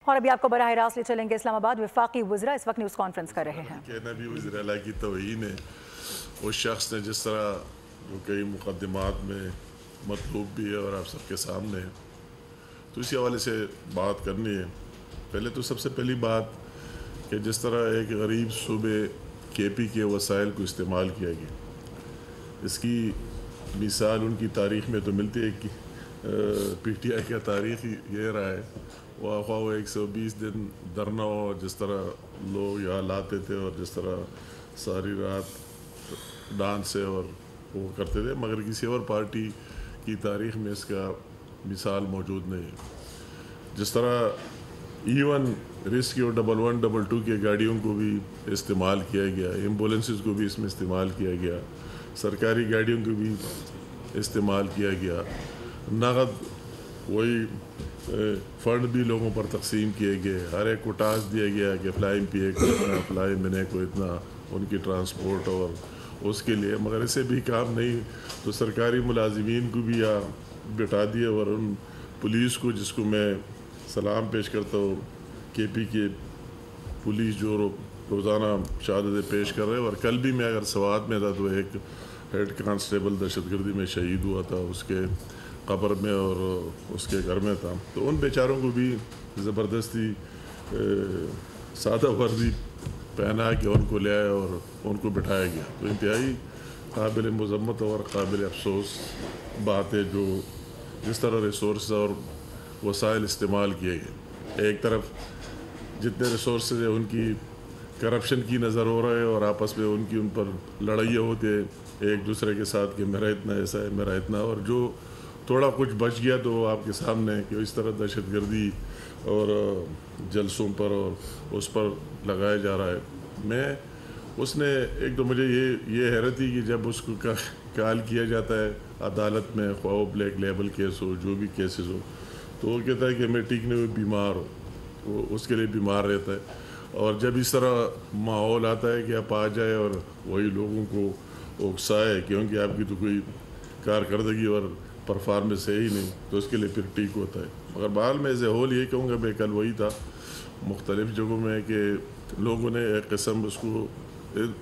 اور ابھی آپ کو براہ راست لے چلیں گے اسلام آباد۔ وفاقی وزراء اس وقت نیوز کانفرنس کر رہے ہیں۔ کہنا بھی وزیر اعلیٰ کی توہین ہے۔ اس شخص نے جس طرح جو کئی مقدمات میں مطلوب بھی ہے اور آپ سب کے سامنے ہے، تو اسی حوالے سے بات کرنی ہے۔ پہلے تو سب سے پہلی بات کہ جس طرح ایک غریب صوبے کے پی کے وسائل کو استعمال کیا گیا، اس کی مثال ان کی تاریخ میں تو ملتی ہے کہ پی ٹی آئی کا تاریخ یہ رہا ہے، وہ 120 دن دھرنا ہو، جس طرح لوگ یہاں لاتے تھے اور جس طرح ساری رات ڈانس سے اور وہ کرتے تھے، مگر کسی اور پارٹی کی تاریخ میں اس کا مثال موجود نہیں ہے۔ جس طرح ایون ریسکیو 112 کی گاڑیوں کو بھی استعمال کیا گیا، ایمبولینسز کو بھی اس میں استعمال کیا گیا، سرکاری گاڑیوں کو بھی استعمال کیا گیا، نقد وہی فنڈ بھی لوگوں پر تقسیم کیے گئے، ہر ایک کو ٹاسک دیا گیا کہ فلائنگ پی اے کو اتنا، فلائنگ منے کو اتنا، ان کی ٹرانسپورٹ اور اس کے لیے، مگر اسے بھی کام نہیں تو سرکاری ملازمین کو بھی بٹھا دیا، اور ان پولیس کو، جس کو میں سلام پیش کرتا ہوں، کے پی کے پولیس جو روزانہ شہادتیں پیش کر رہے ہیں، اور کل بھی میں اگر سوات میں تھا تو ایک ہیڈ کانسٹیبل دہشت گردی میں شہید ہوا تھا، اس کے قبر میں اور اس کے گھر میں تھا، تو ان بیچاروں کو بھی زبردستی سادہ وردی پہنا کے ان کو لے آیا اور ان کو بٹھایا گیا۔ تو انتہائی قابل مذمت اور قابل افسوس بات ہے جو جس طرح ریسورس اور وسائل استعمال کیے گئے۔ ایک طرف جتنے ریسورسز ہیں ان کی کرپشن کی نظر ہو رہا ہے، اور آپس میں ان پر لڑائیاں ہوتی ہیں ایک دوسرے کے ساتھ کہ میرا اتنا ایسا ہے، میرا اتنا، اور جو تھوڑا کچھ بچ گیا تو آپ کے سامنے کہ اس طرح دہشت گردی اور جلسوں پر اور اس پر لگایا جا رہا ہے۔ اس نے ایک تو مجھے یہ حیرت تھی کہ جب اس کو کال کیا جاتا ہے عدالت میں، خواہ بلیک لیبل کیس ہو، جو بھی کیسز ہو، تو وہ کہتا ہے کہ میں ٹیکنے میں بیمار ہوں، وہ اس کے لیے بیمار رہتا ہے۔ اور جب اس طرح ماحول آتا ہے کہ آپ آ جائے اور وہی لوگوں کو اکسائے کیونکہ آپ کی تو کوئی کارکردگی اور پرفارمنس ہے ہی نہیں، تو اس کے لیے پھر ٹھیک ہوتا ہے۔ مگر بہرحال میں ایز اے ہول یہ کہوں گا، میں کل وہی تھا مختلف جگہوں میں کہ لوگوں نے ایک قسم اس کو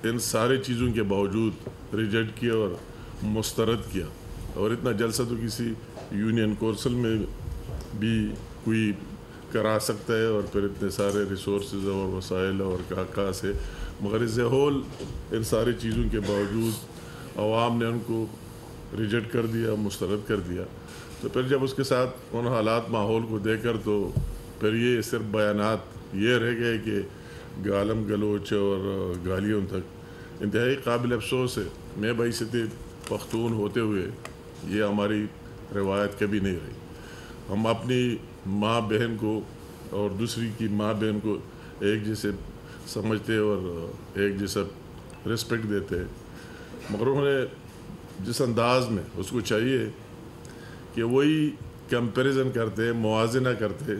ان سارے چیزوں کے باوجود ریجیکٹ کیا اور مسترد کیا، اور اتنا جلسہ تو کسی یونین کونسل میں بھی کوئی کرا سکتا ہے، اور پھر اتنے سارے ریسورسز اور وسائل اور کہاں سے، مگر ایز اے ہول ان ساری چیزوں کے باوجود عوام نے ان کو ریجیکٹ کر دیا، مسترد کر دیا۔ تو پھر جب اس کے ساتھ ان حالات ماحول کو دیکھ کر تو پھر یہ صرف بیانات یہ رہ گئے کہ گالم گلوچ اور گالیوں تک۔ انتہائی قابل افسوس ہے، میں بحیثیت پختون ہوتے ہوئے یہ ہماری روایت کبھی نہیں رہی۔ ہم اپنی ماں بہن کو اور دوسری کی ماں بہن کو ایک جیسے سمجھتے اور ایک جیسا رسپیکٹ دیتے، مگر انہوں نے جس انداز میں اس کو چاہیے کہ وہی کمپیریزن کرتے، موازنہ کرتے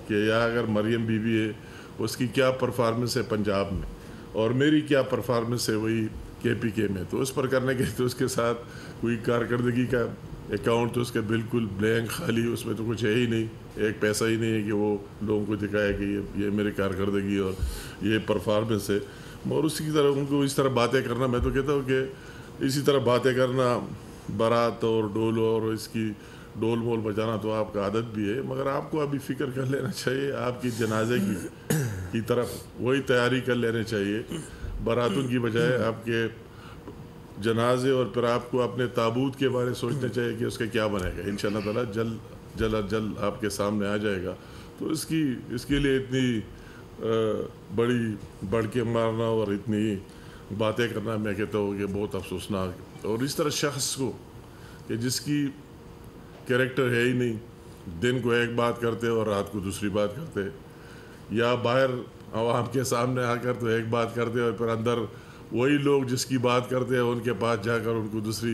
کہ یا اگر مریم بی بی ہے اس کی کیا پرفارمنس ہے پنجاب میں اور میری کیا پرفارمنس ہے وہی کے پی کے میں، تو اس پر کرنے کے تو اس کے ساتھ کوئی کارکردگی کا اکاؤنٹ تو اس کا بالکل بلینک خالی، اس میں تو کچھ ہے ہی نہیں، ایک پیسہ ہی نہیں ہے کہ وہ لوگوں کو دکھائے کہ یہ میری کارکردگی اور یہ پرفارمنس ہے۔ اور اسی کی طرح ان کو اس طرح باتیں کرنا، میں تو کہتا ہوں کہ اسی طرح باتیں کرنا، بارات اور ڈول اور اس کی ڈول مول بجانا تو آپ کا عادت بھی ہے، مگر آپ کو ابھی فکر کر لینا چاہیے آپ کی جنازے کی طرف وہی تیاری کر لینے چاہیے، باراتوں کی بجائے آپ کے جنازے، اور پھر آپ کو اپنے تابوت کے بارے سوچنا چاہیے کہ اس کا کیا بنے گا۔ انشاءاللہ تعالیٰ جلد آپ کے سامنے آ جائے گا، تو اس کے لیے اتنی بڑی بڑھ کے مارنا اور اتنی باتیں کرنا میں کہتا ہوں کہ بہت افسوسناک، اور اس طرح شخص کو کہ جس کی کریکٹر ہے ہی نہیں، دن کو ایک بات کرتے اور رات کو دوسری بات کرتے، یا باہر عوام کے سامنے آ کر تو ایک بات کرتے اور پھر اندر وہی لوگ جس کی بات کرتے ہیں ان کے پاس جا کر ان کو دوسری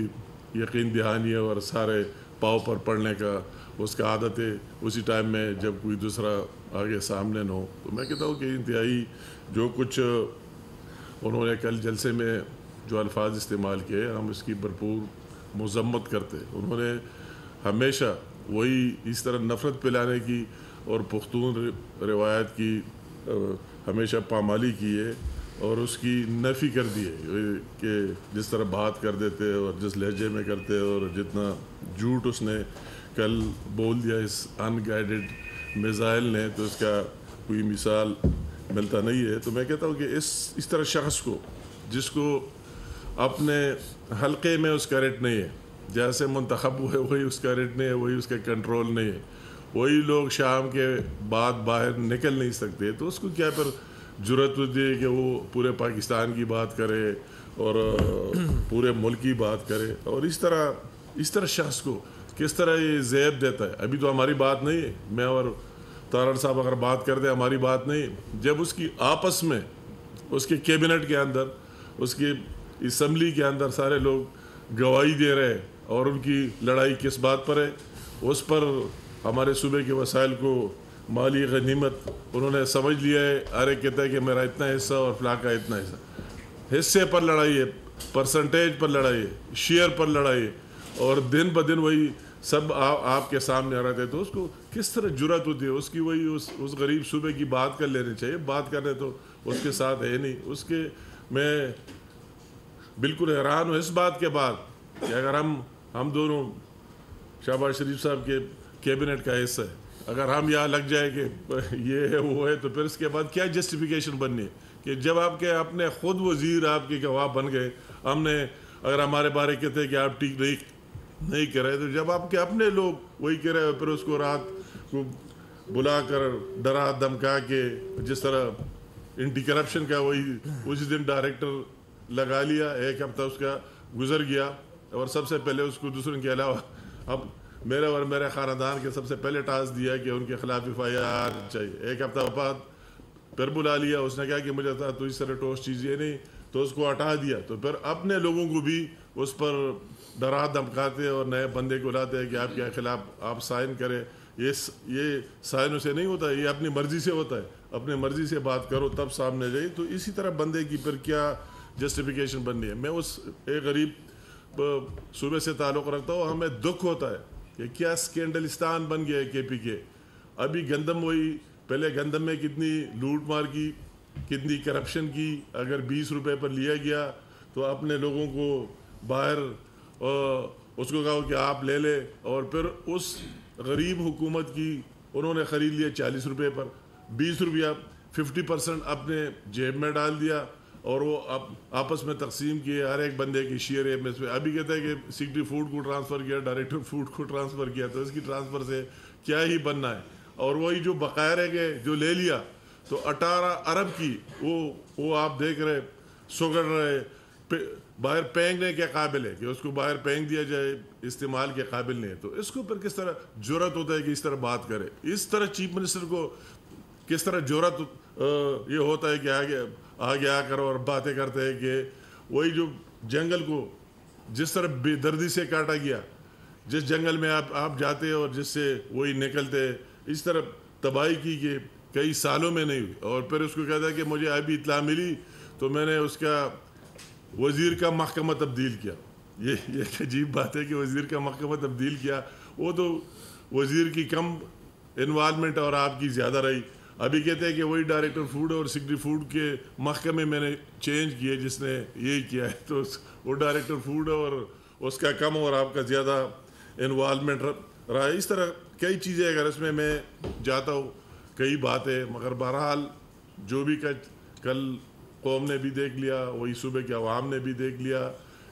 یقین دہانی اور سارے پاؤں پر پڑنے کا اس کا عادت ہے اسی ٹائم میں جب کوئی دوسرا آگے سامنے نہ ہو۔ تو میں کہتا ہوں کہ انتہائی جو کچھ انہوں نے کل جلسے میں جو الفاظ استعمال کیے ہم اس کی بھرپور مذمت کرتے۔ انہوں نے ہمیشہ وہی اس طرح نفرت پھیلانے کی اور پختون روایت کی ہمیشہ پامالی کی ہے اور اس کی نفی کر دی ہے کہ جس طرح بات کر دیتے اور جس لہجے میں کرتے اور جتنا جھوٹ اس نے کل بول دیا اس ان گائیڈڈ میزائل نے، تو اس کا کوئی مثال ملتا نہیں ہے۔ تو میں کہتا ہوں کہ اس طرح شخص کو جس کو اپنے حلقے میں اس کا ریٹ نہیں ہے، جیسے منتخب ہوئے وہی اس کا ریٹ نہیں ہے، وہی اس کا کنٹرول نہیں ہے، وہی لوگ شام کے بعد باہر نکل نہیں سکتے، تو اس کو کیا پر جرأت ہوتی ہے کہ وہ پورے پاکستان کی بات کرے اور پورے ملک کی بات کرے؟ اور اس طرح شخص کو کس طرح یہ زیب دیتا ہے؟ ابھی تو ہماری بات نہیں ہے، میں اور تارڑ صاحب اگر بات کرتے ہیں ہماری بات نہیں ہے، جب اس کی آپس میں اس کے کیبنٹ کے اندر، اس کی اسمبلی کے اندر سارے لوگ گواہی دے رہے ہیں اور ان کی لڑائی کس بات پر ہے؟ اس پر ہمارے صوبے کے وسائل کو مالی غنیمت انہوں نے سمجھ لیا ہے، ارے کہتا ہے کہ میرا اتنا حصہ اور فلاں کا اتنا حصہ، حصے پر لڑائی ہے، پرسنٹیج پر لڑائی ہے، شیئر پر لڑائی ہے، اور دن بدن وہی سب آپ کے سامنے آ رہے تھے۔ تو اس کو کس طرح جرأت ہوتی ہے؟ اس کی وہی اس غریب صوبے کی بات کر لینی چاہیے، بات کرنے تو اس کے ساتھ ہے نہیں اس کے۔ میں بالکل حیران ہوں اس بات کے بعد کہ اگر ہم دونوں شہباز شریف صاحب کے کیبنٹ کا حصہ ہے، اگر ہم یہاں لگ جائے کہ یہ ہے وہ ہے، تو پھر اس کے بعد کیا جسٹیفیکیشن بننی ہے کہ جب آپ کے اپنے خود وزیر آپ کے گواہ بن گئے، ہم نے اگر ہمارے بارے کہتے ہیں کہ آپ ٹھیک نہیں کر رہے، تو جب آپ کے اپنے لوگ وہی کہہ رہے، پھر اس کو رات کو بلا کر ڈرا دھمکا کے جس طرح اینٹی کرپشن کا وہی اسی دن ڈائریکٹر لگا لیا، ایک ہفتہ اس کا گزر گیا، اور سب سے پہلے اس کو دوسروں کے علاوہ اب میرے اور میرے خاندان کے سب سے پہلے ٹاسک دیا کہ ان کے خلاف FIR چاہیے۔ ایک ہفتہ بعد پھر بلا لیا، اس نے کہا کہ مجھے تو اس طرح ٹوسٹ چیزیں نہیں، تو اس کو ہٹا دیا۔ تو پھر اپنے لوگوں کو بھی اس پر ڈرا دھمکاتے اور نئے بندے کو لاتے ہیں کہ آپ کے خلاف آپ سائن کریں۔ یہ سائنوں سے نہیں ہوتا، یہ اپنی مرضی سے ہوتا ہے، اپنی مرضی سے بات کرو تب سامنے جائے۔ تو اسی طرح بندے کی پھر کیا جسٹیفیکیشن بننی ہے؟ میں اس ایک غریب صوبے سے تعلق رکھتا ہوں، ہمیں دکھ ہوتا ہے کہ کیا سکینڈلستان بن گیا ہے KP کے۔ ابھی گندم وہی پہلے گندم میں کتنی لوٹ مار کی، کتنی کرپشن کی، اگر 20 روپے پر لیا گیا تو اپنے لوگوں کو باہر اس کو کہا کہ آپ لے لے، اور پھر اس غریب حکومت کی انہوں نے خرید لیا 40 روپے پر، 20 روپیہ 50% اپنے جیب میں ڈال دیا، اور وہ آپس میں تقسیم کیے، ہر ایک بندے کی شیئر ہے میں۔ ابھی کہتا ہے کہ سیکرٹری فوڈ کو ٹرانسفر کیا، ڈائریکٹر فوڈ کو ٹرانسفر کیا، تو اس کی ٹرانسفر سے کیا ہی بننا ہے؟ اور وہی جو بقایا رہ گئے جو لے لیا، تو 18 ارب کی وہ آپ دیکھ رہے سگڑ رہے، باہر پھینکنے کے قابل ہے کہ اس کو باہر پھینک دیا جائے، استعمال کے قابل نہیں ہے۔ تو اس کو پھر کس طرح جرأت ہوتا ہے کہ اس طرح بات کرے؟ اس طرح چیف منسٹر کو کس طرح جرأت یہ ہوتا ہے کہ آگے آ کر اور باتیں کرتے ہیں کہ وہی جو جنگل کو جس طرح بے دردی سے کاٹا گیا، جس جنگل میں آپ جاتے اور جس سے وہی نکلتے، اس طرح تباہی کی کہ کئی سالوں میں نہیں ہوئی، اور پھر اس کو کہتا ہے کہ مجھے ابھی اطلاع ملی تو میں نے اس کا وزیر کا محکمہ تبدیل کیا۔ یہ ایک عجیب بات ہے کہ وزیر کا محکمہ تبدیل کیا، وہ تو وزیر کی کم انوالومنٹ اور آپ کی زیادہ رہی۔ ابھی کہتے ہیں کہ وہی ڈائریکٹر فوڈ اور سیکرٹری فوڈ کے محکمے میں نے چینج کیے جس نے یہی کیا ہے، تو وہ ڈائریکٹر فوڈ اور اس کا کم اور آپ کا زیادہ انوالومنٹ رہا ہے۔ اس طرح کئی چیزیں اگر اس میں جاتا ہوں، کئی باتیں، مگر بہرحال جو بھی کل قوم نے بھی دیکھ لیا، وہی صوبے کے عوام نے بھی دیکھ لیا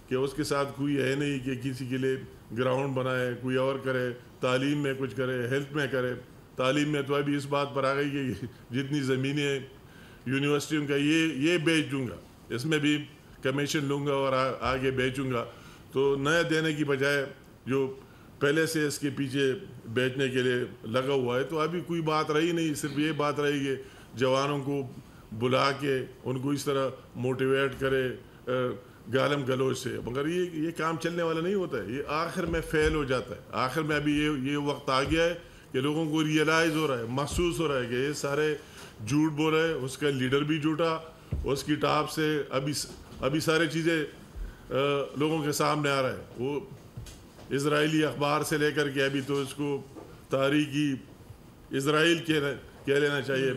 کہ اس کے ساتھ کوئی ہے نہیں کہ کسی کے لیے گراؤنڈ بنائے، کوئی اور کرے، تعلیم میں کچھ کرے، ہیلتھ میں کرے۔ تعلیم میں تو ابھی اس بات پر آ گئی کہ جتنی زمینیں یونیورسٹیوں کا یہ بیچ دوں گا، اس میں بھی کمیشن لوں گا اور آگے بیچوں گا۔ تو نیا دینے کی بجائے جو پہلے سے اس کے پیچھے بیچنے کے لیے لگا ہوا ہے، تو ابھی کوئی بات رہی نہیں، صرف یہ بات رہی کہ جوانوں کو بلا کے ان کو اس طرح موٹیویٹ کرے گالم گلوچ سے، مگر یہ کام چلنے والا نہیں ہوتا ہے، یہ آخر میں فیل ہو جاتا ہے۔ آخر میں ابھی یہ وقت آ گیا ہے کہ لوگوں کو ریئلائز ہو رہا ہے، محسوس ہو رہا ہے کہ یہ سارے جھوٹ بول رہے ہیں، اس کا لیڈر بھی جھوٹا، اس کی ٹاپ سے ابھی سارے چیزیں لوگوں کے سامنے آ رہا ہے۔ وہ اسرائیلی اخبار سے لے کر کے ابھی تو اس کو تاریخی اسرائیل کہہ لینا چاہیے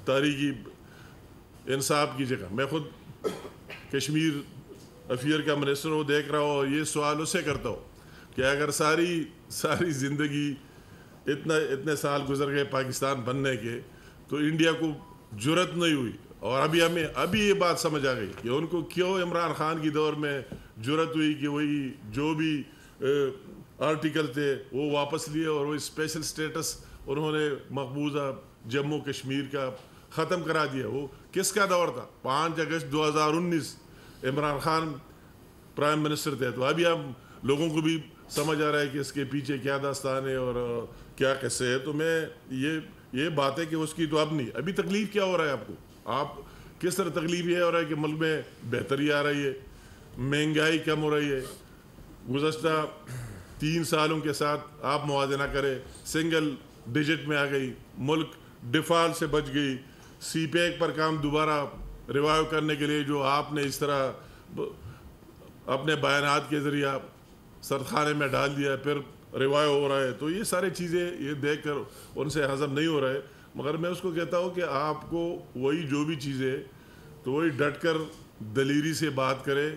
تحریکی انصاف کی جگہ. میں خود کشمیر افیئر کا منسٹر ہوں, دیکھ رہا ہوں, اور یہ سوال اس سے کرتا ہوں کہ اگر ساری زندگی اتنے سال گزر گئے پاکستان بننے کے, تو انڈیا کو جرت نہیں ہوئی, اور ابھی یہ بات سمجھ آ گئی کہ ان کو کیوں عمران خان کی دور میں جرت ہوئی کہ وہی جو بھی آرٹیکل تھے وہ واپس لیے, اور وہ اسپیشل سٹیٹس انہوں نے مقبوضہ جموں کشمیر کا ختم کرا دیا. وہ کس کا دور تھا؟ 5 اگست 2019 عمران خان پرائم منسٹر تھے. تو ابھی ہم لوگوں کو بھی سمجھ آ رہا ہے کہ اس کے پیچھے کیا داستان ہے اور کیا قصے ہے. تو میں یہ بات ہے کہ اس کی تو اب نہیں. ابھی تکلیف کیا ہو رہا ہے آپ کو؟ آپ کس طرح تکلیف یہ ہو رہا ہے کہ ملک میں بہتری آ رہی ہے, مہنگائی کم ہو رہی ہے, گزشتہ 3 سالوں کے ساتھ آپ موازنہ کریں, سنگل ڈیجٹ میں آ گئی, ملک ڈیفالٹ سے بچ گئی, سی پیک پر کام دوبارہ ریوائیو کرنے کے لیے جو آپ نے اس طرح اپنے بیانات کے ذریعہ سردخانے میں ڈال دیا, پھر ریوائیو ہو رہا ہے. تو یہ ساری چیزیں یہ دیکھ کر ان سے ہضم نہیں ہو رہا ہے. مگر میں اس کو کہتا ہوں کہ آپ کو وہی جو بھی چیزیں تو وہی ڈٹ کر دلیری سے بات کرے,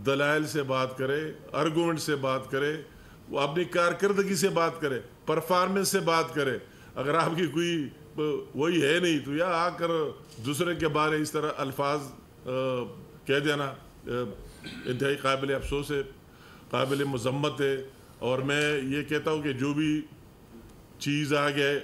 دلائل سے بات کرے, آرگومنٹ سے بات کرے, وہ اپنی کارکردگی سے بات کرے, پرفارمنس سے بات کرے. اگر آپ کی کوئی وہی ہے نہیں تو یا آ کر دوسرے کے بارے اس طرح الفاظ کہہ دینا انتہائی قابل افسوس ہے, قابل مذمت ہے. اور میں یہ کہتا ہوں کہ جو بھی چیز آ گئے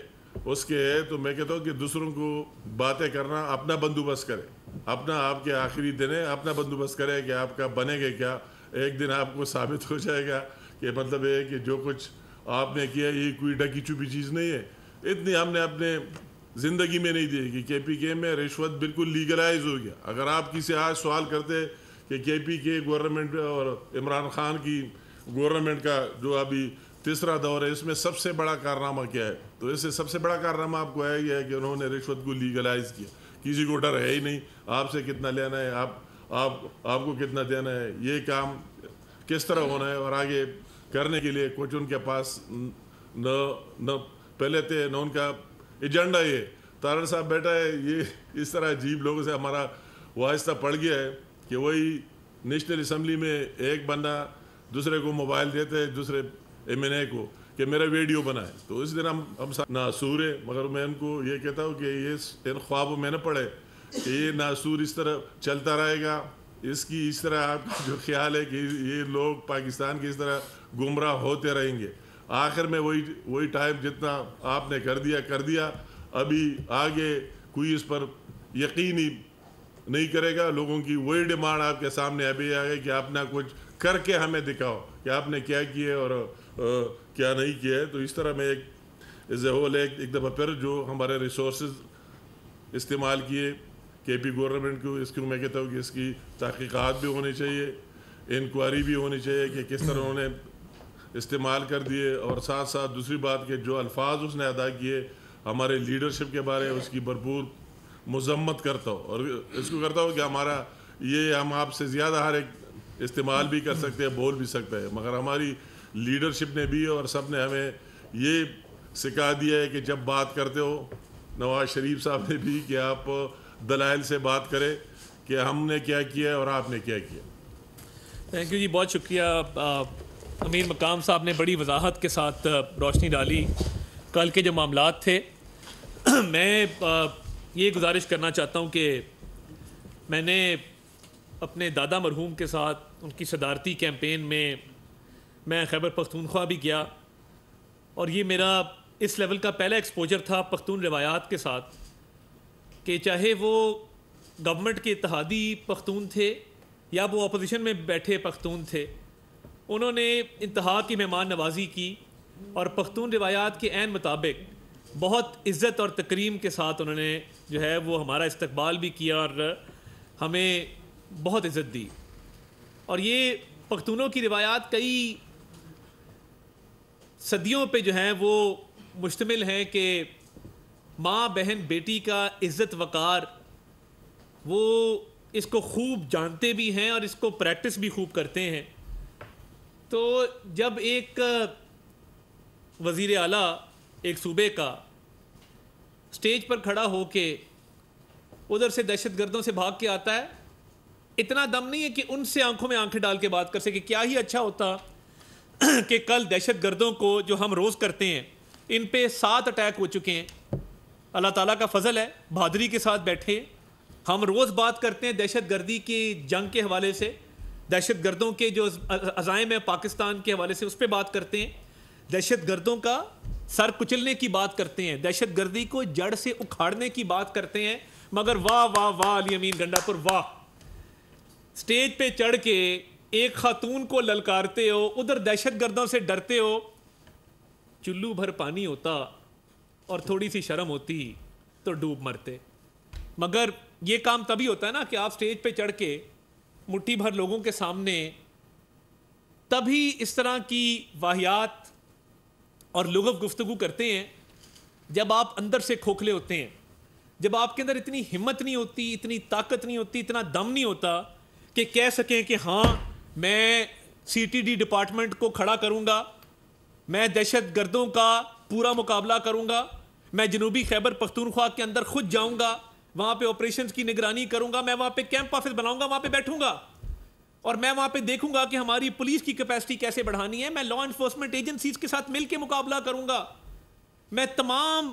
اس کے ہے, تو میں کہتا ہوں کہ دوسروں کو باتیں کرنا اپنا بندوبست کرے, اپنا آپ کے آخری دن ہے, اپنا بندوبست کرے کہ آپ کا بنے گا کیا. ایک دن آپ کو ثابت ہو جائے گا کہ مطلب یہ ہے کہ جو کچھ آپ نے کیا یہ کوئی ڈکی چھپی چیز نہیں ہے. اتنی ہم نے اپنے زندگی میں نہیں دی کہ KPK میں رشوت بالکل لیگلائز ہو گیا. اگر آپ کسی آج سوال کرتے کہ KPK گورنمنٹ اور عمران خان کی گورنمنٹ کا جو ابھی تیسرا دور ہے اس میں سب سے بڑا کارنامہ کیا ہے, تو اس سے سب سے بڑا کارنامہ آپ کو ہے یہ ہے کہ انہوں نے رشوت کو لیگلائز کیا. کسی کو ڈر ہے ہی نہیں آپ سے کتنا لینا ہے, آپ کو کتنا دینا ہے, یہ کام کس طرح ہونا ہے, اور آگے کرنے کے لیے کچھ ان کے پاس نہ پہلے تھے نہ ان کا ایجنڈا. یہ طاہر صاحب بیٹا ہے, یہ اس طرح عجیب لوگوں سے ہمارا واسطہ پڑ گیا ہے کہ وہی نیشنل اسمبلی میں ایک بندہ دوسرے کو موبائل دیتے, دوسرے MNA کو کہ میرا ویڈیو بنائے. تو اس دن ہم ناسور ہے, مگر میں ان کو یہ کہتا ہوں کہ یہ ان خواب میں نہ پڑے کہ یہ ناسور اس طرح چلتا رہے گا. اس کی اس طرح آپ جو خیال ہے کہ یہ لوگ پاکستان کی اس طرح گمراہ ہوتے رہیں گے. آخر میں وہی ٹائم جتنا آپ نے کر دیا, ابھی آگے کوئی اس پر یقین ہی نہیں کرے گا. لوگوں کی وہی ڈیمانڈ آپ کے سامنے ابھی آ گئی کہ آپ نے کچھ کر کے ہمیں دکھاؤ کہ آپ نے کیا کیا اور کیا نہیں کیا ہے. تو اس طرح میں ایز اے ہول ایک دفعہ پھر جو ہمارے ریسورسز استعمال کیے KP گورنمنٹ کو, اس کو میں کہتا ہوں کہ اس کی تحقیقات بھی ہونی چاہیے, انکوائری بھی ہونی چاہیے کہ کس طرح انہوں نے استعمال کر دیے. اور ساتھ ساتھ دوسری بات کہ جو الفاظ اس نے ادا کیے ہمارے لیڈرشپ کے بارے اس کی بھرپور مذمت کرتا ہوں, اور اس کو کرتا ہوں کہ ہمارا یہ ہم آپ سے زیادہ ہر ایک استعمال بھی کر سکتے ہیں, بول بھی سکتے ہیں, مگر ہماری لیڈرشپ نے بھی اور سب نے ہمیں یہ سکھا دیا ہے کہ جب بات کرتے ہو, نواز شریف صاحب نے بھی, کہ آپ دلائل سے بات کریں کہ ہم نے کیا کیا اور آپ نے کیا کیا. تھینک یو جی, بہت شکریہ. امیر مقام صاحب نے بڑی وضاحت کے ساتھ روشنی ڈالی کل کے جو معاملات تھے. میں یہ گزارش کرنا چاہتا ہوں کہ میں نے اپنے دادا مرحوم کے ساتھ ان کی صدارتی کیمپین میں خیبر پختونخوا بھی گیا, اور یہ میرا اس لیول کا پہلا ایکسپوجر تھا پختون روایات کے ساتھ کہ چاہے وہ گورنمنٹ کے اتحادی پختون تھے یا وہ اپوزیشن میں بیٹھے پختون تھے, انہوں نے انتہا کی مہمان نوازی کی اور پختون روایات کے عین مطابق بہت عزت اور تکریم کے ساتھ انہوں نے جو ہے وہ ہمارا استقبال بھی کیا اور ہمیں بہت عزت دی. اور یہ پختونوں کی روایات کئی صدیوں پہ جو ہیں وہ مشتمل ہیں کہ ماں بہن بیٹی کا عزت وقار وہ اس کو خوب جانتے بھی ہیں اور اس کو پریکٹس بھی خوب کرتے ہیں. تو جب ایک وزیر اعلیٰ ایک صوبے کا اسٹیج پر کھڑا ہو کے ادھر سے دہشت گردوں سے بھاگ کے آتا ہے. اتنا دم نہیں ہے کہ ان سے آنکھوں میں آنکھیں ڈال کے بات کر سکے. کیا ہی اچھا ہوتا کہ کل دہشت گردوں کو جو ہم روز کرتے ہیں, ان پہ 7 اٹیک ہو چکے ہیں. اللہ تعالیٰ کا فضل ہے, بہادری کے ساتھ بیٹھے. ہم روز بات کرتے ہیں دہشت گردی کی جنگ کے حوالے سے, دہشت گردوں کے جو عزائم ہیں پاکستان کے حوالے سے اس پہ بات کرتے ہیں, دہشت گردوں کا سر کچلنے کی بات کرتے ہیں, دہشت گردی کو جڑ سے اکھاڑنے کی بات کرتے ہیں. مگر واہ واہ واہ علی امین گنڈا پور واہ, سٹیج پہ چڑھ کے ایک خاتون کو للکارتے ہو, ادھر دہشت گردوں سے ڈرتے ہو. چلو بھر پانی ہوتا اور تھوڑی سی شرم ہوتی تو ڈوب مرتے. مگر یہ کام تبھی ہوتا ہے نا کہ آپ سٹیج پہ چڑھ کے مٹھی بھر لوگوں کے سامنے تبھی اس طرح کی واہیات اور لغو گفتگو کرتے ہیں جب آپ اندر سے کھوکھلے ہوتے ہیں, جب آپ کے اندر اتنی ہمت نہیں ہوتی, اتنی طاقت نہیں ہوتی, اتنا دم نہیں ہوتا کہ کہہ سکیں کہ ہاں میں سی ٹی ڈی ڈپارٹمنٹ کو کھڑا کروں گا, میں دہشت گردوں کا پورا مقابلہ کروں گا, میں جنوبی خیبر پختونخوا کے اندر خود جاؤں گا, وہاں پہ آپریشنز کی نگرانی کروں گا, میں وہاں پہ کیمپ آفس بناؤں گا, وہاں پہ بیٹھوں گا اور میں وہاں پہ دیکھوں گا کہ ہماری پولیس کی کیپیسٹی کیسے بڑھانی ہے, میں لا انفورسمنٹ ایجنسیز کے ساتھ مل کے مقابلہ کروں گا, میں تمام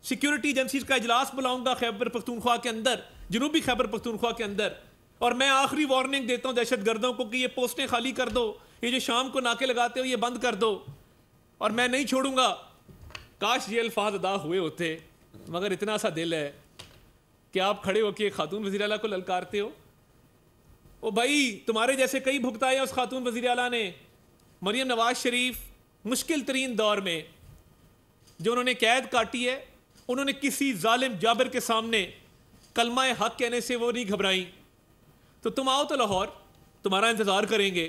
سیکیورٹی ایجنسیز کا اجلاس بلاؤں گا خیبر پختونخوا کے اندر, جنوبی خیبر پختونخوا کے اندر, اور میں آخری وارننگ دیتا ہوں دہشت گردوں کو کہ یہ پوسٹیں خالی کر دو, یہ جو شام کو ناکے لگاتے ہو یہ بند کر دو, اور میں نہیں چھوڑوں گا. کاش یہ الفاظ ادا ہوئے ہوتے, مگر اتنا سا دل ہے کہ آپ کھڑے ہو کے خاتون وزیر اعلیٰ کو للکارتے ہو. او بھائی تمہارے جیسے کئی بھگتائے اس خاتون وزیر اعلیٰ نے. مریم نواز شریف مشکل ترین دور میں جو انہوں نے قید کاٹی ہے, انہوں نے کسی ظالم جابر کے سامنے کلمہ حق کہنے سے وہ نہیں گھبرائیں. تو تم آؤ تو لاہور, تمہارا انتظار کریں گے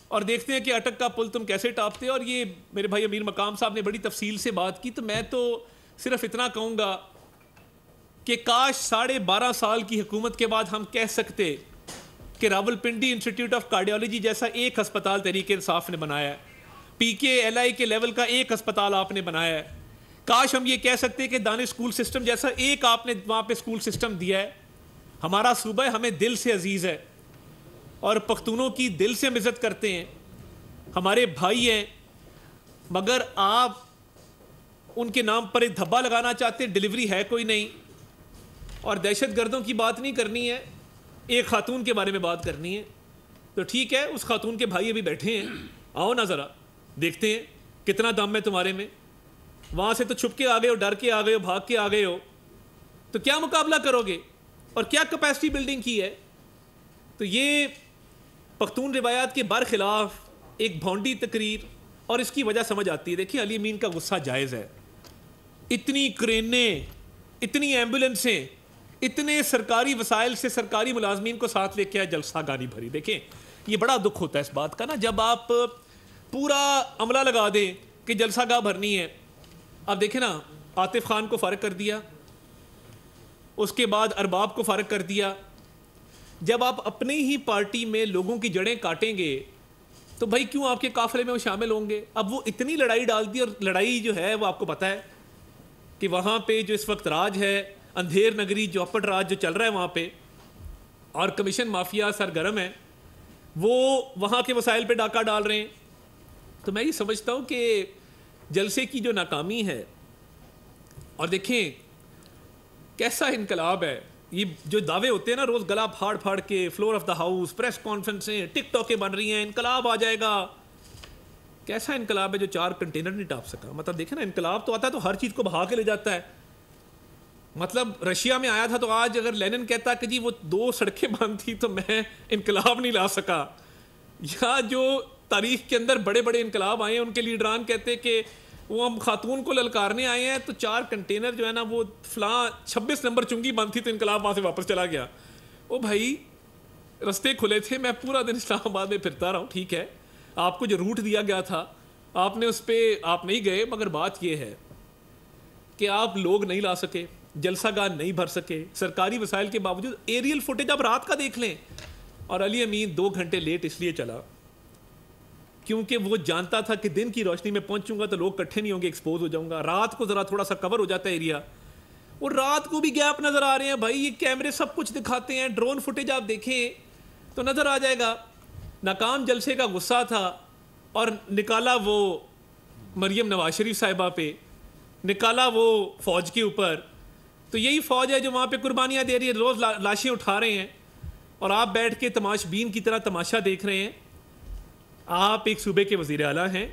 اور دیکھتے ہیں کہ اٹک کا پل تم کیسے ٹاپتے. اور یہ میرے بھائی امیر مقام صاحب نے بڑی تفصیل سے بات کی, تو میں تو صرف اتنا کہوں گا کہ کاش 12.5 سال کی حکومت کے بعد ہم کہہ سکتے کہ Rawal Pindi institute of cardiology جیسا ایک ہسپتال تحریک انصاف نے بنایا ہے, پی کے ایل آئی کے لیول کا ایک ہسپتال آپ نے بنایا ہے. کاش ہم یہ کہہ سکتے کہ دانش اسکول سسٹم جیسا ایک آپ نے وہاں پہ اسکول سسٹم دیا ہے. ہمارا صوبہ ہمیں دل سے عزیز ہے اور پختونوں کی دل سے ہم عزت کرتے ہیں, ہمارے بھائی ہیں, مگر آپ ان کے نام پر ایک دھبا لگانا چاہتے, ڈیلیوری ہے کوئی نہیں. اور دہشت گردوں کی بات نہیں کرنی ہے, ایک خاتون کے بارے میں بات کرنی ہے. تو ٹھیک ہے, اس خاتون کے بھائی ابھی بیٹھے ہیں, آؤ نا ذرا دیکھتے ہیں کتنا دم ہے تمہارے میں. وہاں سے تو چھپ کے آ گئے ہو, ڈر کے آ گئے ہو, بھاگ کے آ گئے ہو, تو کیا مقابلہ کرو گے اور کیا کیپیسٹی بلڈنگ کی ہے. تو یہ پختون روایات کے برخلاف ایک بھونڈی تقریر, اور اس کی وجہ سمجھ آتی ہے. دیکھیے علی امین کا غصہ جائز ہے, اتنی کرینیں, اتنی ایمبولنسیں, اتنے سرکاری وسائل سے سرکاری ملازمین کو ساتھ لے کے جلسہ گانی بھری. دیکھیں یہ بڑا دکھ ہوتا ہے اس بات کا نا, جب آپ پورا عملہ لگا دیں کہ جلسہ گاہ بھرنی ہے. اب دیکھیں نا, عاطف خان کو فارغ کر دیا, اس کے بعد ارباب کو فارغ کر دیا. جب آپ اپنی ہی پارٹی میں لوگوں کی جڑیں کاٹیں گے تو بھائی کیوں آپ کے قافلے میں وہ شامل ہوں گے. اب وہ اتنی لڑائی ڈال دی, اور لڑائی جو ہے وہ آپ کو پتہ ہے کہ وہاں پہ جو اس وقت راج ہے, اندھیر نگری جو اپٹ راج جو چل رہا ہے وہاں پہ, اور کمیشن مافیا سرگرم ہے, وہ وہاں کے وسائل پہ ڈاکہ ڈال رہے ہیں. تو میں یہ سمجھتا ہوں کہ جلسے کی جو ناکامی ہے, اور دیکھیں کیسا انقلاب ہے, یہ جو دعوے ہوتے ہیں نا روز گلا پھاڑ پھاڑ کے, floor of the house, press کانفرنسیں, ٹک ٹاکیں بن رہی ہیں, انقلاب آ جائے گا. کیسا انقلاب ہے جو 4 کنٹینر نہیں ٹاپ سکا. مطلب دیکھیں نا, انقلاب تو آتا ہے تو ہر چیز کو بہا کے لے جاتا ہے. مطلب رشیا میں آیا تھا تو آج اگر لینن کہتا کہ جی وہ 2 سڑکیں بند تھی تو میں انقلاب نہیں لا سکا, یا جو تاریخ کے اندر بڑے بڑے انقلاب آئے ہیں ان کے لیڈران کہتے کہ وہ ہم خاتون کو للکارنے آئے ہیں تو 4 کنٹینر جو ہے نا وہ فلاں 26 نمبر چنگی بند تھی تو انقلاب وہاں سے واپس چلا گیا. او بھائی رستے کھلے تھے, میں پورا دن اسلام آباد میں پھرتا رہا ہوں, ٹھیک ہے آپ کو جو روٹ دیا گیا تھا آپ نے اس پہ آپ نہیں گئے, مگر بات یہ ہے کہ آپ لوگ نہیں لا سکے, جلسہ گاہ نہیں بھر سکے, سرکاری وسائل کے باوجود. ایریل فوٹیج آپ رات کا دیکھ لیں, اور علی امین 2 گھنٹے لیٹ اس لیے چلا کیونکہ وہ جانتا تھا کہ دن کی روشنی میں پہنچوں گا تو لوگ اکٹھے نہیں ہوں گے, ایکسپوز ہو جاؤں گا. رات کو ذرا تھوڑا سا کور ہو جاتا ہے ایریا, وہ رات کو بھی گیپ نظر آ رہے ہیں بھائی, یہ کیمرے سب کچھ دکھاتے ہیں, ڈرون فوٹیج آپ دیکھیں تو نظر آ جائے گا. ناکام جلسے کا غصہ تھا اور نکالا وہ مریم نواز شریف صاحبہ پہ, نکالا وہ فوج کے اوپر. تو یہی فوج ہے جو وہاں پہ قربانیاں دے رہی ہے, روز لاشیں اٹھا رہے ہیں اور آپ بیٹھ کے تماش بین کی طرح تماشا دیکھ رہے ہیں. آپ ایک صوبے کے وزیر اعلیٰ ہیں,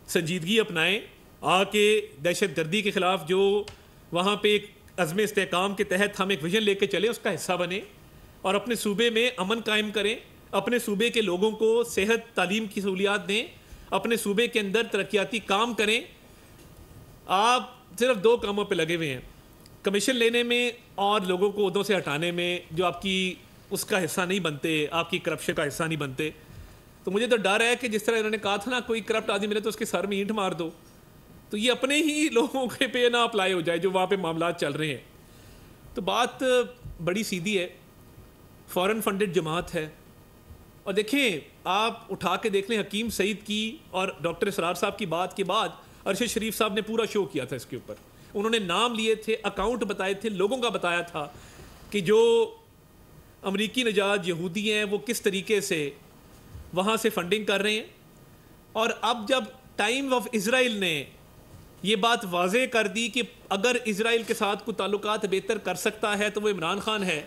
سنجیدگی اپنائیں, آ کے دہشت گردی کے خلاف جو وہاں پہ ایک عزم استحکام کے تحت ہم ایک ویژن لے کے چلیں, اس کا حصہ بنیں اور اپنے صوبے میں امن قائم کریں, اپنے صوبے کے لوگوں کو صحت تعلیم کی سہولیات دیں, اپنے صوبے کے اندر ترقیاتی کام کریں. آپ صرف 2 کاموں پہ لگے ہوئے ہیں, کمیشن لینے میں اور لوگوں کو عہدوں سے ہٹانے میں, جو آپ کی اس کا حصہ نہیں بنتے, آپ کی کرپشن کا حصہ نہیں بنتے. تو مجھے تو ڈر ہے کہ جس طرح انہوں نے کہا تھا نا, کوئی کرپٹ آدمی ملے تو اس کے سر میں اینٹ مار دو, تو یہ اپنے ہی لوگوں کے پہ نہ اپلائی ہو جائے جو وہاں پہ معاملات چل رہے ہیں. تو بات بڑی سیدھی ہے, فورن فنڈڈ جماعت ہے. اور دیکھیں آپ اٹھا کے دیکھ لیں, حکیم سعید کی اور ڈاکٹر اسرار صاحب کی بات کے بعد ارشد شریف صاحب نے پورا شو کیا تھا اس کے اوپر. انہوں نے نام لیے تھے, اکاؤنٹ بتائے تھے, لوگوں کا بتایا تھا کہ جو امریکی نژاد یہودی ہیں وہ کس طریقے سے وہاں سے فنڈنگ کر رہے ہیں. اور اب جب ٹائم آف اسرائیل نے یہ بات واضح کر دی کہ اگر اسرائیل کے ساتھ کوئی تعلقات بہتر کر سکتا ہے تو وہ عمران خان ہے,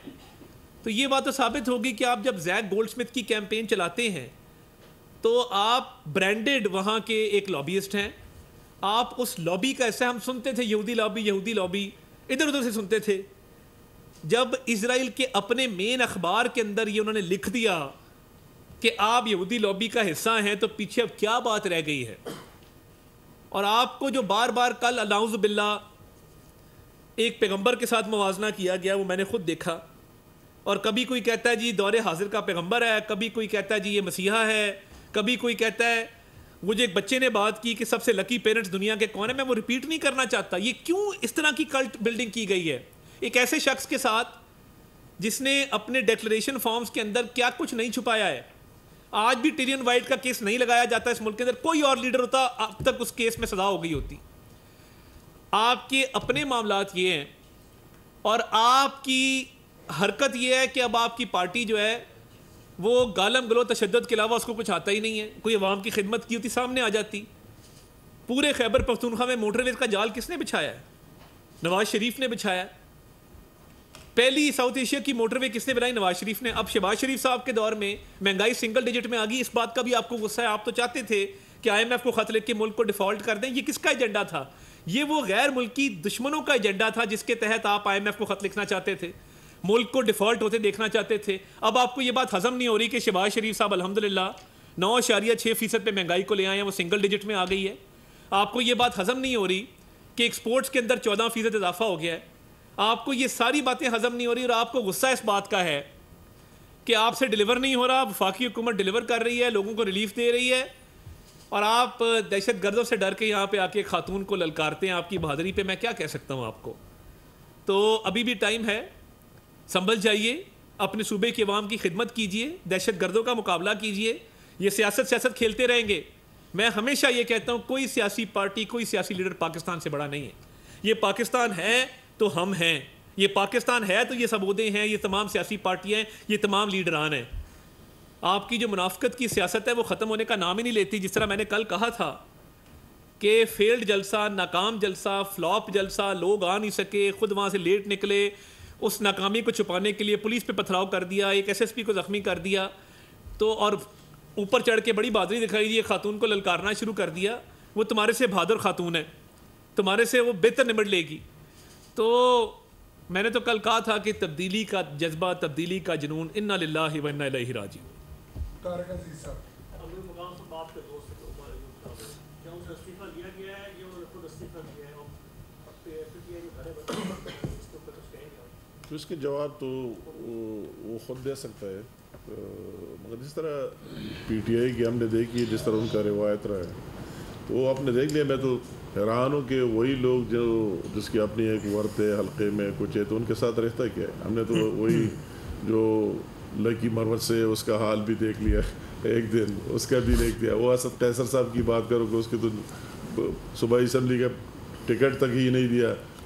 تو یہ بات تو ثابت ہوگی کہ آپ جب زیک گولڈ سمتھ کی کیمپین چلاتے ہیں تو آپ برانڈڈ وہاں کے ایک لابیسٹ ہیں. آپ اس لابی کا ایسا, ہم سنتے تھے یہودی لابی ادھر ادھر سے سنتے تھے. جب اسرائیل کے اپنے مین اخبار کے اندر یہ انہوں نے لکھ دیا کہ آپ یہودی لابی کا حصہ ہیں, تو پیچھے اب کیا بات رہ گئی ہے. اور آپ کو جو بار بار کل اعوذ باللہ ایک پیغمبر کے ساتھ موازنہ کیا گیا, وہ میں نے خود دیکھا. اور کبھی کوئی کہتا ہے جی دور حاضر کا پیغمبر ہے, کبھی کوئی کہتا ہے جی یہ مسیحا ہے, کبھی کوئی کہتا ہے. مجھے ایک بچے نے بات کی کہ سب سے لکی پیرنٹس دنیا کے کون ہیں, میں وہ ریپیٹ نہیں کرنا چاہتا. یہ کیوں اس طرح کی کلٹ بلڈنگ کی گئی ہے ایک ایسے شخص کے ساتھ جس نے اپنے ڈیکلریشن فارمز کے اندر کیا کچھ نہیں چھپایا ہے. آج بھی ٹیرین وائٹ کا کیس نہیں لگایا جاتا اس ملک کے اندر, کوئی اور لیڈر ہوتا اب تک اس کیس میں سزا ہو گئی ہوتی. آپ کے اپنے معاملات یہ ہیں اور آپ کی حرکت یہ ہے کہ اب آپ کی پارٹی جو ہے وہ گالم گلو تشدد کے علاوہ اس کو کچھ آتا ہی نہیں ہے. کوئی عوام کی خدمت کی ہوتی سامنے آ جاتی. پورے خیبر پختونخوا میں موٹر ویز کا جال کس نے بچھایا ہے؟ نواز شریف نے بچھایا. پہلی ساؤتھ ایشیا کی موٹر وے کس نے بنائی؟ نواز شریف نے. اب شہباز شریف صاحب کے دور میں مہنگائی سنگل ڈیجٹ میں آ گئی, اس بات کا بھی آپ کو غصہ ہے. آپ تو چاہتے تھے کہ آئی ایم ایف کو خط لکھ کے ملک کو ڈیفالٹ کر دیں. یہ کس کا ایجنڈا تھا؟ یہ وہ غیر ملکی دشمنوں کا ایجنڈا تھا جس کے تحت آپ آئی ایم ایف کو خط لکھنا چاہتے تھے, ملک کو ڈیفالٹ ہوتے دیکھنا چاہتے تھے. اب آپ کو یہ بات ہضم نہیں ہو رہی کہ شہباز شریف صاحب الحمدللہ 9.6% پہ مہنگائی کو لے آئے ہیں, وہ سنگل ڈیجٹ میں آ گئی ہے. آپ کو یہ بات ہضم نہیں ہو رہی کہ ایکسپورٹس کے اندر 14% اضافہ ہو گیا ہے. آپ کو یہ ساری باتیں ہضم نہیں ہو رہی اور آپ کو غصہ اس بات کا ہے کہ آپ سے ڈیلیور نہیں ہو رہا. وفاقی حکومت ڈیلیور کر رہی ہے, لوگوں کو ریلیف دے رہی ہے, اور آپ دہشت گردوں سے ڈر کے یہاں پہ آ کے خاتون کو للکارتے ہیں. آپ کی بہادری پہ میں کیا کہہ سکتا ہوں آپ کو. تو ابھی بھی ٹائم ہے, سنبھل جائیے, اپنے صوبے کی عوام کی خدمت کیجیے, دہشت گردوں کا مقابلہ کیجیے. یہ سیاست کھیلتے رہیں گے. میں ہمیشہ یہ کہتا ہوں کوئی سیاسی پارٹی, کوئی سیاسی لیڈر پاکستان سے بڑا نہیں ہے. یہ پاکستان ہے تو ہم ہیں, یہ پاکستان ہے تو یہ سب عہدے ہیں, یہ تمام سیاسی پارٹیاں ہیں, یہ تمام لیڈران ہیں. آپ کی جو منافقت کی سیاست ہے وہ ختم ہونے کا نام ہی نہیں لیتی. جس طرح میں نے کل کہا تھا کہ فیلڈ جلسہ, ناکام جلسہ, فلاپ جلسہ, لوگ آ نہیں سکے, خود وہاں سے لیٹ نکلے, اس ناکامی کو چھپانے کے لیے پولیس پہ پتھراؤ کر دیا, ایک ایس ایس پی کو زخمی کر دیا, تو اور اوپر چڑھ کے بڑی بہادری دکھائی دی, خاتون کو للکارنا شروع کر دیا. وہ تمہارے سے بہادر خاتون ہے, تمہارے سے وہ بہتر نمٹ لے گی. تو میں نے تو کل کہا تھا کہ تبدیلی کا جذبہ, تبدیلی کا جنون, انا للہ و انا الیہ راجعون. تو اس کے جواب تو وہ خود دے سکتا ہے, مگر جس طرح پی ٹی آئی کی ہم نے دیکھی ہے, جس طرح ان کا روایت رہا ہے, تو وہ آپ نے دیکھ لیا. میں تو حیران ہوں کہ وہی لوگ جو جس کی اپنی ایک ورت ہے, حلقے میں کچھ ہے, تو ان کے ساتھ رہتا کیا ہے. ہم نے تو وہی جو لکی مروت سے اس کا حال بھی دیکھ لیا, ایک دن اس کا بھی دیکھ لیا. وہ اسد قیصر صاحب کی بات کرو کہ اس کے تو صوبائی اسمبلی کا ٹکٹ تک ہی نہیں دیا,